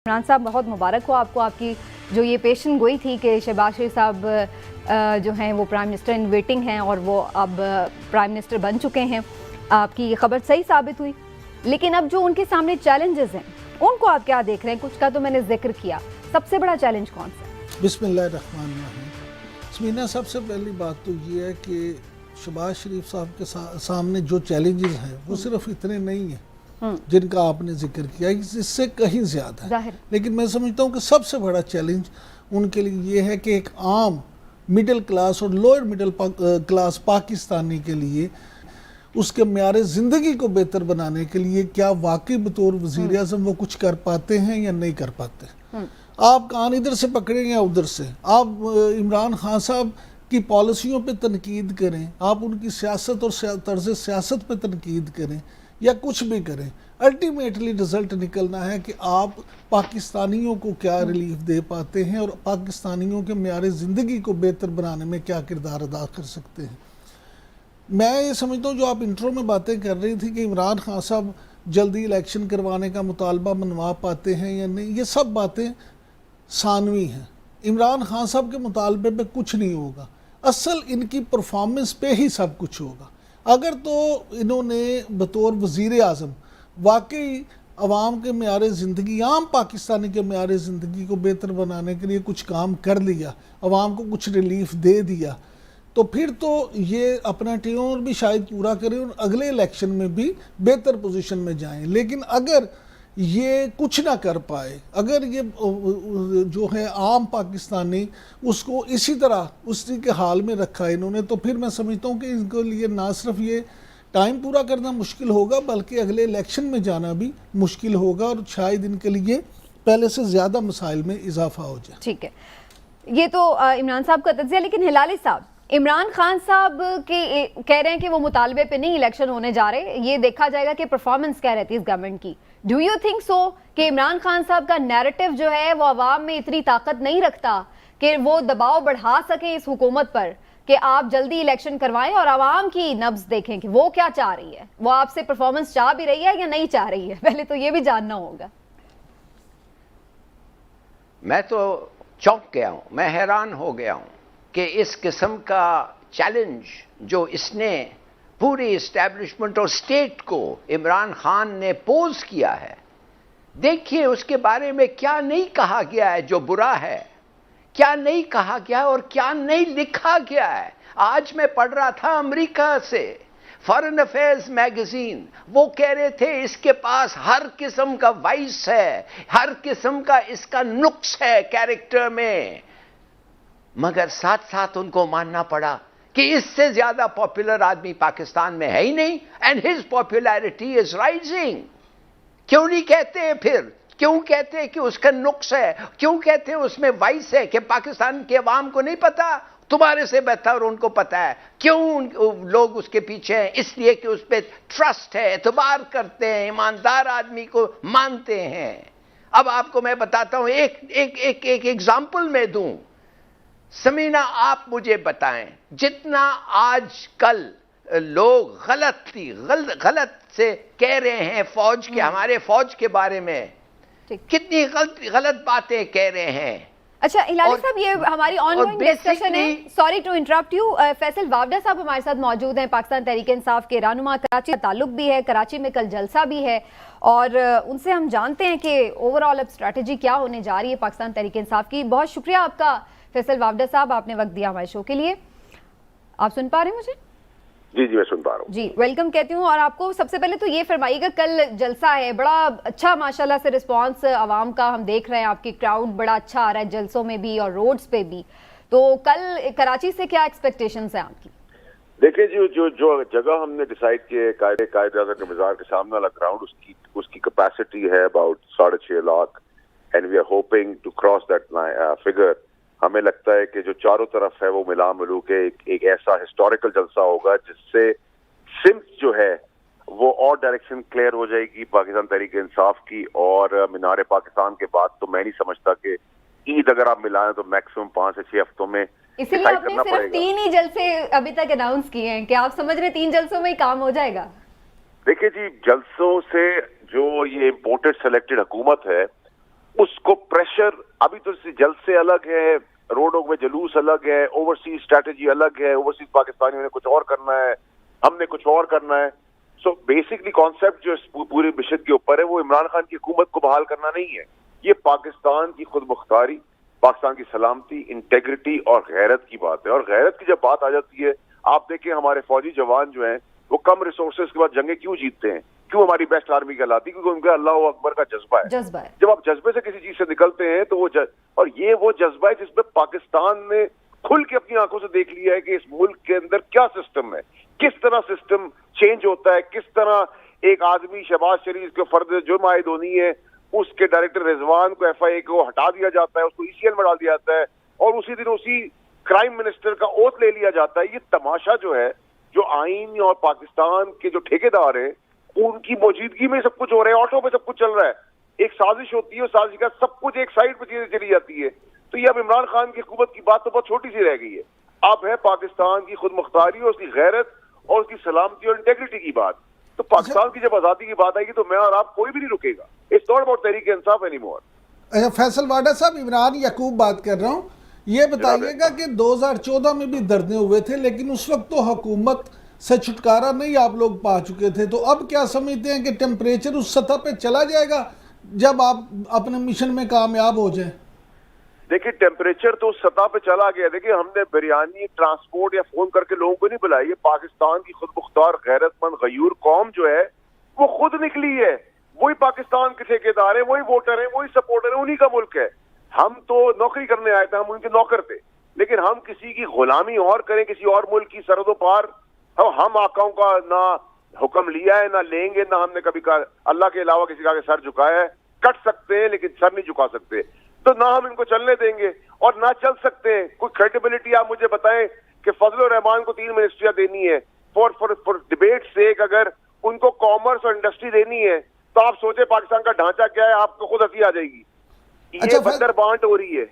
इमरान साहब, बहुत मुबारक हो आपको, आपकी जो ये पेशन गोई थी कि शहबाज शरीफ साहब जो हैं वो प्राइम मिनिस्टर इन वेटिंग हैं और वो अब प्राइम मिनिस्टर बन चुके हैं। आपकी ये खबर सही साबित हुई। लेकिन अब जो उनके सामने चैलेंजेस हैं उनको आप क्या देख रहे हैं? कुछ का तो मैंने जिक्र किया, सबसे बड़ा चैलेंज कौन सा है? बिस्मिल्लाहिर्रहमानिर्रहीम। स्मीना, सबसे पहली बात तो ये है कि शहबाज शरीफ साहब के सामने जो चैलेंजेस हैं वो सिर्फ इतने नहीं हैं जिनका आपने जिक्र किया, इससे कहीं ज़्यादा है। लेकिन मैं समझता हूँ कि सबसे बड़ा चैलेंज उनके लिए ये है कि एक आम मिडिल क्लास और लोअर मिडिल क्लास पाकिस्तानी के लिए उसके म्यारे ज़िंदगी को बेहतर बनाने के लिए क्या वाकई बतौर वज़ीर आज़म वो कुछ कर पाते हैं या नहीं कर पाते। आप कान इधर से पकड़ें या उधर से, आप इमरान खान साहब की पॉलिसियों पे तनकीद करें, आप उनकी सियासत और तर्ज सियासत पे तनकीद करें या कुछ भी करें, अल्टीमेटली रिज़ल्ट निकलना है कि आप पाकिस्तानियों को क्या रिलीफ दे पाते हैं और पाकिस्तानियों के म्यारे ज़िंदगी को बेहतर बनाने में क्या किरदार अदा कर सकते हैं। मैं ये समझता हूँ जो आप इंट्रो में बातें कर रही थी कि इमरान खान साहब जल्दी इलेक्शन करवाने का मुतालबा मनवा पाते हैं या नहीं, ये सब बातें सानवी हैं। इमरान खान साहब के मुतालबे पे कुछ नहीं होगा, असल इनकी परफॉर्मेंस पे ही सब कुछ होगा। अगर तो इन्होंने बतौर वज़ीर आज़म वाकई अवाम के म्यारे ज़िंदगी, आम पाकिस्तानी के म्यारे ज़िंदगी को बेहतर बनाने के लिए कुछ काम कर लिया, अवाम को कुछ रिलीफ दे दिया, तो फिर तो ये अपना टेन्योर भी शायद पूरा करें और अगले इलेक्शन में भी बेहतर पोजीशन में जाएं। लेकिन अगर ये कुछ ना कर पाए, अगर ये जो है आम पाकिस्तानी उसको इसी तरह उसी के हाल में रखा है इन्होंने, तो फिर मैं समझता हूँ कि इनके लिए ना सिर्फ ये टाइम पूरा करना मुश्किल होगा बल्कि अगले इलेक्शन में जाना भी मुश्किल होगा और शायद इनके लिए पहले से ज़्यादा मसाइल में इजाफा हो जाए। ठीक है, ये तो इमरान साहब का तज्ज़िया। लेकिन हिलाली साहब, इमरान खान साहब के कह रहे हैं कि वो मुतालबे पे नहीं इलेक्शन होने जा रहे, ये देखा जाएगा कि परफॉर्मेंस क्या रहती है इस गवर्नमेंट की। डू यू थिंक सो कि इमरान खान साहब का नैरेटिव जो है वो अवाम में इतनी ताकत नहीं रखता कि वो दबाव बढ़ा सके इस हुकूमत पर कि आप जल्दी इलेक्शन करवाएं और आवाम की नब्ज देखें कि वो क्या चाह रही है, वो आपसे परफॉर्मेंस चाह भी रही है या नहीं चाह रही है? पहले तो ये भी जानना होगा। मैं तो चौंक गया हूं, मैं हैरान हो गया हूं कि इस किस्म का चैलेंज जो इसने पूरी इस्टेब्लिशमेंट और स्टेट को इमरान खान ने पोज किया है। देखिए उसके बारे में क्या नहीं कहा गया है जो बुरा है, क्या नहीं कहा गया और क्या नहीं लिखा गया है। आज मैं पढ़ रहा था अमेरिका से फॉरेन अफेयर्स मैगजीन, वो कह रहे थे इसके पास हर किस्म का वाइस है, हर किस्म का इसका नुक्स है कैरेक्टर में, मगर साथ साथ उनको मानना पड़ा कि इससे ज्यादा पॉपुलर आदमी पाकिस्तान में है ही नहीं and his popularity is rising. क्यों नहीं कहते हैं फिर? क्यों कहते हैं कि उसका नुक्स है? क्यों कहते हैं उसमें वाइस है? कि पाकिस्तान के अवाम को नहीं पता? तुम्हारे से बेहतर उनको पता है। क्यों लोग उसके पीछे हैं? इसलिए कि उस पर ट्रस्ट है, एतबार करते हैं, ईमानदार आदमी को मानते हैं। अब आपको मैं बताता हूं, एक एग्जाम्पल मैं दूं। समीना, आप मुझे बताएं, जितना आजकल लोग गलत से कह रहे हैं फौज के, हमारे फौज के बारे में कितनी गलत बातें कह रहे हैं। अच्छा हिलाली साहब, ये हमारी ऑनगोइंग डिस्कशन है। Sorry to interrupt you. Faisal Vawda साहब हमारे साथ मौजूद हैं, पाकिस्तान तहरीक इंसाफ के रहनुमा। कराची का ताल्लुक भी है, कराची में कल जलसा भी है और उनसे हम जानते हैं कि ओवरऑल अब स्ट्रैटेजी क्या होने जा रही है पाकिस्तान तहरीक इंसाफ की। बहुत शुक्रिया आपका फैसल वावडा साहब, आपने वक्त दिया हमारे शो के लिए। आप सुन पा रहे हैं मुझे? जी मैं सुन पा रहा हूँ। जी वेलकम कहती हूँ। और आपको सबसे पहले तो ये फरमाइएगा, कल जलसा है, बड़ा अच्छा माशाल्लाह से रिस्पांस आवाम का हम देख रहे हैं, आपकी क्राउड बड़ा अच्छा आ रहा है जलसों में भी और रोड्स पे भी। तो कल कराची से क्या एक्सपेक्टेशंस है आपकी? देखिए जो जगह हमने डिसाइड किए कायदे के मज़ार के सामने वाला ग्राउंड, उसकी कैपेसिटी है about 6.5 lakh and we are hoping to cross that figure. हमें लगता है कि जो चारों तरफ है वो मिला मिलू के एक ऐसा हिस्टोरिकल जलसा होगा जिससे सिम्स जो है वो और डायरेक्शन क्लियर हो जाएगी पाकिस्तान तहरीक इंसाफ की। और मीनार पाकिस्तान के बाद तो मैं नहीं समझता कि ईद अगर आप मिलाएं तो मैक्सिमम 5 से 6 हफ्तों में। इसलिए आपने सिर्फ 3 ही जलसे अभी तक अनाउंस किए हैं कि आप समझ रहे 3 जलसों में ही काम हो जाएगा? देखिए जी, जलसों से जो ये इम्पोर्टेड सेलेक्टेड हुकूमत है उसको प्रेशर, अभी तो जल्द से अलग है, रोडों में जुलूस अलग है, ओवरसीज स्ट्रैटेजी अलग है, ओवरसीज पाकिस्तानियों ने कुछ और करना है, हमने कुछ और करना है। सो बेसिकली कॉन्सेप्ट जो पूरे मिशन के ऊपर है वो इमरान खान की हुकूमत को बहाल करना नहीं है, ये पाकिस्तान की खुद मुख्तारी, पाकिस्तान की सलामती, इंटेग्रिटी और गैरत की बात है। और गैरत की जब बात आ जाती है, आप देखें हमारे फौजी जवान जो हैं वो कम रिसोर्सेज के बाद जंगें क्यों जीतते हैं, क्यों हमारी बेस्ट आर्मी कहलाती है, क्योंकि उनका अल्लाह अकबर का जज्बा है। जब आप जज्बे से किसी चीज से निकलते हैं तो और ये वो जज्बा है जिसमें पाकिस्तान ने खुल के अपनी आंखों से देख लिया है कि इस मुल्क के अंदर क्या सिस्टम है, किस तरह सिस्टम चेंज होता है, किस तरह एक आदमी शहबाज शरीफ के फर्द जुर्म आयद होनी है, उसके डायरेक्टर रिजवान को FIA को हटा दिया जाता है, उसको ECL में डाल दिया जाता है और उसी दिन उसी क्राइम मिनिस्टर का ओथ ले लिया जाता है। ये तमाशा जो है, जो आईन और पाकिस्तान के जो ठेकेदार हैं उनकी मौजूदगी में सब कुछ हो रहा है, ऑटो पे सब कुछ चल रहा है, एक साजिश होती है, साजिश का सब कुछ एक साइड पे चीजें चली जाती है। तो ये अब इमरान खान की हुकूमत की बात तो बहुत छोटी सी रह गई है, अब है पाकिस्तान की खुद मुख्तारी और उसकी गैरत और उसकी सलामती और इंटेग्रिटी की बात। तो पाकिस्तान की जब आजादी की बात आएगी तो मैं और आप कोई भी नहीं रुकेगा। It's not about Tehreek Insaf anymore. अच्छा फैसल वाडा साहब, इमरान याकूब बात कर रहा हूँ, ये बताइएगा कि 2014 में भी धरने हुए थे लेकिन उस वक्त तो हुकूमत से छुटकारा नहीं आप लोग पा चुके थे, तो अब क्या समझते हैं कि टेम्परेचर उस सतह पे चला जाएगा जब आप अपने मिशन में कामयाब हो जाएं? देखिए टेम्परेचर तो सतह पे चला गया। देखिए हमने बिरयानी, ट्रांसपोर्ट या फोन करके लोगों को नहीं बुलाई, ये पाकिस्तान की खुद मुख्तार गैरतमंद गयूर कौम जो है वो खुद निकली है, वही पाकिस्तान के ठेकेदार है, वही वोटर है, वही सपोर्टर है, उन्हीं का मुल्क है। हम तो नौकरी करने आए थे, हम उनके नौकर थे, लेकिन हम किसी की गुलामी और करें किसी और मुल्क की सरहदों पार, हम आकाओं का ना हुक्म लिया है ना लेंगे, ना हमने कभी कहा अल्लाह के अलावा किसी का सर झुकाया है। कट सकते हैं लेकिन सर नहीं झुका सकते, तो ना हम इनको चलने देंगे और ना चल सकते हैं। कोई क्रेडिबिलिटी आप मुझे बताएं कि फजलुर रहमान को 3 मिनिस्ट्रियां देनी है फॉर डिबेट से, अगर उनको कॉमर्स और इंडस्ट्री देनी है तो आप सोचे पाकिस्तान का ढांचा क्या है, आपको खुद हंसी आ जाएगी। ये बंदर बांट हो रही है।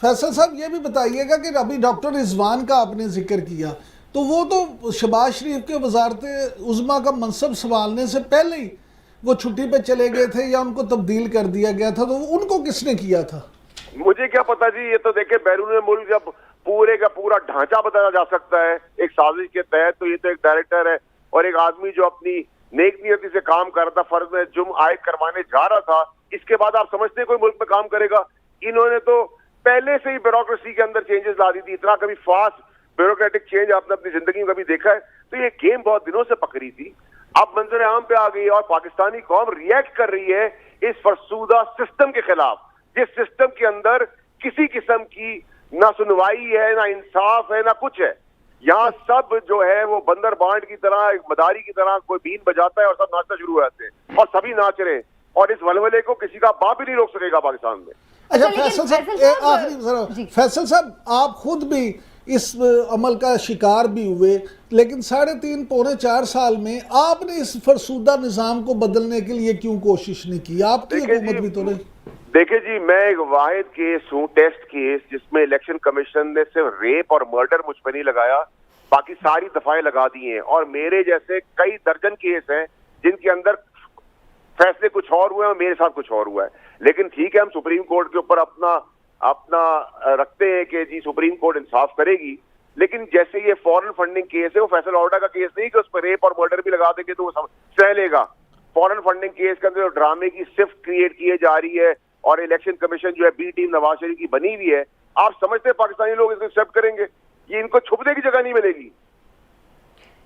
फैसल साहब ये भी बताइएगा कि अभी डॉक्टर रिजवान का आपने जिक्र किया, तो वो तो शहबाज शरीफ के वजारत उज़्मा का मनसब संभालने से पहले ही वो छुट्टी पे चले गए थे या उनको तब्दील कर दिया गया था, तो उनको किसने किया था? मुझे क्या पता जी, ये तो देखे बैरून मुल्क जब पूरे का पूरा ढांचा बताया जा सकता है एक साजिश के तहत, तो ये तो एक डायरेक्टर है और एक आदमी जो अपनी नेक नियति से काम कर रहा था, फर्ज में जुर्म आयद करवाने जा रहा था, इसके बाद आप समझते हैं कोई मुल्क में काम करेगा? इन्होंने तो पहले से ही ब्यूरोक्रेसी के अंदर चेंजेस ला दी थी। इतना कभी फास्ट ब्यूरोक्रेटिक चेंज आपने अपनी जिंदगी में कभी देखा है? तो ये गेम बहुत दिनों से पकड़ी थी, अब मंजर आम पे आ गई है और पाकिस्तानी कौम रिएक्ट कर रही है इस फरसूदा सिस्टम के खिलाफ, जिस सिस्टम के अंदर किसी किस्म की ना सुनवाई है, ना इंसाफ है, ना कुछ है। यहाँ सब जो है वो बंदर बांट की तरह, एक मदारी की तरह कोई बीन बजाता है और सब नाचना शुरू हो जाते हैं और सभी नाच रहे हैं, और इस वलवले को किसी का बाप भी नहीं रोक सकेगा पाकिस्तान में। अच्छा फैसल साहब, आखिरी फैसल साहब, आप खुद भी इस अमल का शिकार भी हुए, लेकिन 3.5 पौने 4 साल में आपने इस फरसूदा निज़ाम को बदलने के लिए क्यों कोशिश नहीं की? आपकी हुकूमत भी तो नहीं। देखिए जी, मैं एक वाहिद केस हूँ, टेस्ट केस, जिसमें इलेक्शन कमीशन ने सिर्फ रेप और मर्डर मुझ पर नहीं लगाया, बाकी सारी दफाएं लगा दी हैं। और मेरे जैसे कई दर्जन केस हैं जिनके अंदर फैसले कुछ और हुए हैं और मेरे साथ कुछ और हुआ है। लेकिन ठीक है, हम सुप्रीम कोर्ट के ऊपर अपना रखते हैं कि जी सुप्रीम कोर्ट इंसाफ करेगी, लेकिन जैसे ये फॉरेन फंडिंग केस है, वो फैसल ऑर्डर का केस नहीं कि उस पर रेप और मर्डर भी लगा देंगे तो वो सह लेगा। फॉरेन फंडिंग केस के अंदर ड्रामे की सिर्फ क्रिएट किए जा रही है और इलेक्शन कमीशन जो है बी टीम नवाज शरीफ की बनी हुई है। आप समझते हैं पाकिस्तानी लोग इसको एक्सेप्ट करेंगे? ये इनको छुपने की जगह नहीं मिलेगी।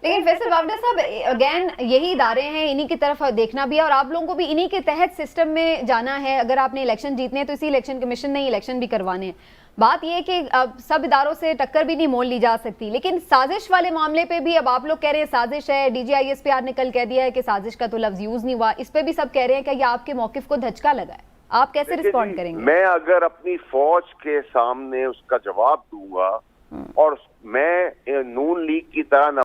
लेकिन फैसल वावडा साहब, अगेन यही इदारे हैं, इन्हीं की तरफ देखना भी है और आप लोगों को भी इन्हीं के तहत सिस्टम में जाना है। अगर आपने इलेक्शन जीतने हैं तो इसी इलेक्शन कमीशन ने इलेक्शन भी करवाने हैं। बात यह है कि अब सब इदारों से टक्कर भी नहीं मोल ली जा सकती, लेकिन साजिश वाले मामले पे भी अब आप लोग कह रहे हैं साजिश है। DGISPR ने कल कह दिया है कि साजिश का तो लफ्ज यूज नहीं हुआ, इस पे भी सब कह रहे हैं कि ये आपके मौकिफ को धचका लगा है। आप कैसे रिस्पॉन्ड करेंगे? मैं अगर अपनी फौज के सामने उसका जवाब दूंगा और मैं नून लीग की तरह ना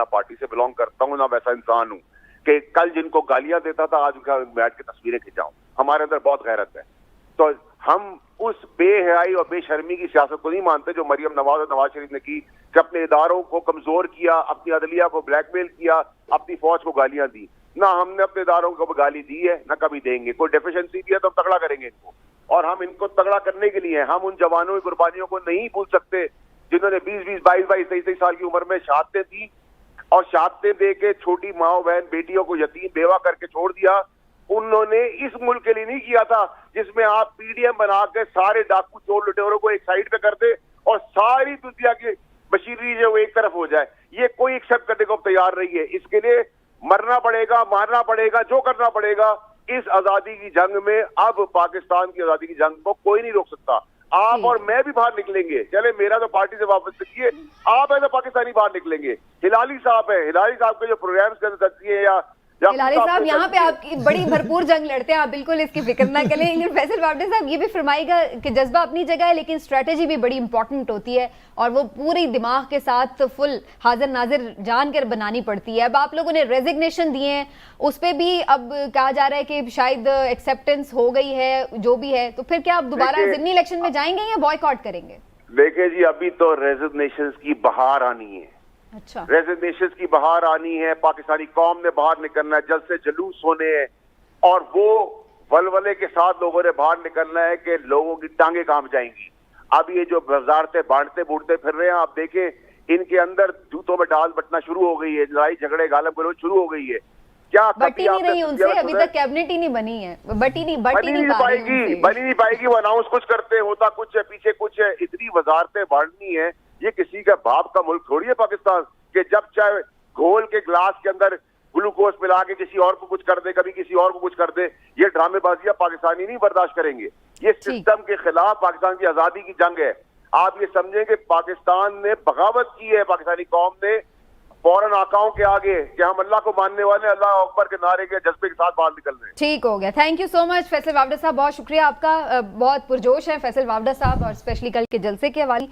पार्टी से बिलोंग करता हूं ना वैसा इंसान हूं कि कल जिनको गालियां देता था आज उनका बैठ के तस्वीरें खिंचाऊं। हमारे अंदर बहुत गैरत है, तो हम उस बेहयाई और बेशर्मी की सियासत को नहीं मानते जो मरियम नवाज और नवाज शरीफ ने की, कि अपने इदारों को कमजोर किया, अपनी अदलिया को ब्लैकमेल किया, अपनी फौज को गालियां दी। ना हमने अपने इदारों को गाली दी है ना कभी देंगे। कोई डेफिशिएंसी भी है तो हम तगड़ा करेंगे इनको, और हम इनको तगड़ा करने के लिए हैं। हम उन जवानों की कुर्बानियों को नहीं भूल सकते जिन्होंने 20-20, 22-22, 23-23 साल की उम्र में शहादतें दी, और शहादतें दे के छोटी माओ बहन बेटियों को यतीम बेवा करके छोड़ दिया। उन्होंने इस मुल्क के लिए नहीं किया था जिसमें आप पीडीएम बना के सारे डाकू चोर लुटेरों को एक साइड पे कर दे और सारी दुनिया की मशीनरी जो एक तरफ हो जाए। ये कोई एक्सेप्ट करने को तैयार नहीं है। इसके लिए मरना पड़ेगा, मारना पड़ेगा, जो करना पड़ेगा। इस आजादी की जंग में अब पाकिस्तान की आजादी की जंग को कोई नहीं रोक सकता। आप और मैं भी बाहर निकलेंगे। चले मेरा तो पार्टी से वापस कीजिए, आप ऐसे पाकिस्तानी बाहर निकलेंगे। हिलाली साहब है, हिलाली साहब के जो प्रोग्राम्स कर सकती है या हिलाली साहब यहाँ पे आपकी बड़ी भरपूर जंग लड़ते हैं, आप बिल्कुल इसकी फिक्र ना करें। लेकिन फैसल वावडे साहब ये भी फरमाएगा कि जज्बा अपनी जगह है लेकिन स्ट्रेटेजी भी बड़ी इंपॉर्टेंट होती है और वो पूरी दिमाग के साथ फुल हाजिर नाजिर जान कर बनानी पड़ती है। अब आप लोगों ने रेजिग्नेशन दिए हैं, उस पर भी अब कहा जा रहा है कि शायद एक्सेप्टेंस हो गई है, जो भी है, तो फिर क्या आप दोबारा जिमनी इलेक्शन में जाएंगे या बॉयकॉट करेंगे? देखिए जी, अभी तो रेजिग्नेशन की बहार आनी है। अच्छा, रेजिग्नेशन की बहार आनी है, पाकिस्तानी कौम ने बाहर निकलना है, जल से जुलूस होने हैं, और वो वलवले के साथ लोगों ने बाहर निकलना है कि लोगों की टांगे काम जाएंगी। अब ये जो वजारतें बांटते बूटते फिर रहे हैं, आप देखें इनके अंदर जूतों में डाल बटना शुरू हो गई है, लड़ाई झगड़े गालम गलोच शुरू हो गई है। क्या बटी नहीं रही उनसे, अभी तक कैबिनेट ही नहीं बनी है, बटी नहीं पाएगी। वो अनाउंस कुछ करते, होता कुछ है, पीछे कुछ है। इतनी वजारतें बांटनी है, ये किसी का बाप का मुल्क थोड़ी है पाकिस्तान के जब चाहे घोल के ग्लास के अंदर ग्लूकोज मिला के किसी और को कुछ कर दे, कभी किसी और को कुछ कर दे। ये ड्रामेबाजियां पाकिस्तानी नहीं बर्दाश्त करेंगे। ये सिस्टम के खिलाफ पाकिस्तान की आजादी की जंग है। आप ये समझें कि पाकिस्तान ने बगावत की है, पाकिस्तानी कौम ने फौरन आकाओं के आगे कि हम अल्लाह को मानने वाले, अल्लाह अकबर के नारे के जज्बे के साथ बाहर निकल रहे हैं। ठीक हो गया, thank you so much Faisal Vawda साहब, बहुत शुक्रिया आपका, बहुत पुरजोश है फैसल वावडा साहब और स्पेशली कल के जलसे के हवाले।